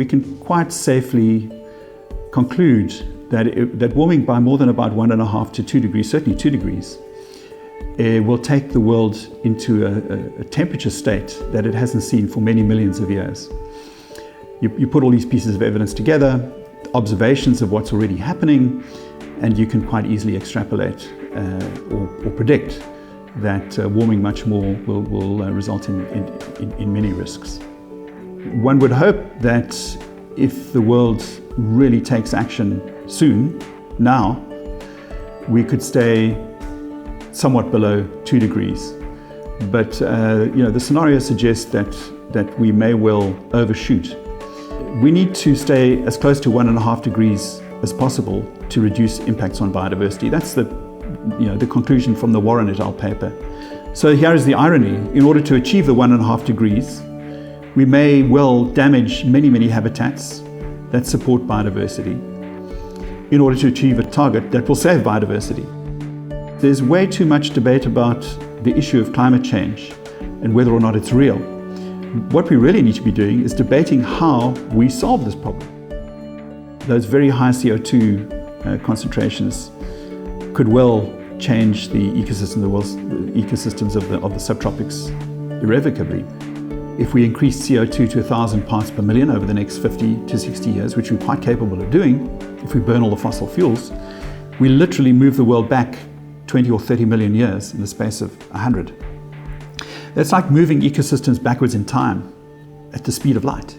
we can quite safely conclude that warming by more than about 1.5 to 2 degrees, certainly 2 degrees, will take the world into a temperature state that it hasn't seen for many millions of years. You put all these pieces of evidence together, observations of what's already happening, and you can quite easily extrapolate or predict that warming much more will result in many risks. One would hope that if the world really takes action soon, now, we could stay somewhat below 2 degrees. But the scenario suggests that we may well overshoot. We need to stay as close to 1.5 degrees as possible to reduce impacts on biodiversity. That's the conclusion from the Warren et al. Paper. So here is the irony. In order to achieve the 1.5 degrees, we may well damage many, many habitats that support biodiversity in order to achieve a target that will save biodiversity. There's way too much debate about the issue of climate change and whether or not it's real. What we really need to be doing is debating how we solve this problem. Those very high CO2 concentrations could well change the ecosystems of the subtropics irrevocably. If we increase CO2 to 1,000 parts per million over the next 50 to 60 years, which we're quite capable of doing, if we burn all the fossil fuels, we literally move the world back 20 or 30 million years in the space of 100. That's like moving ecosystems backwards in time at the speed of light.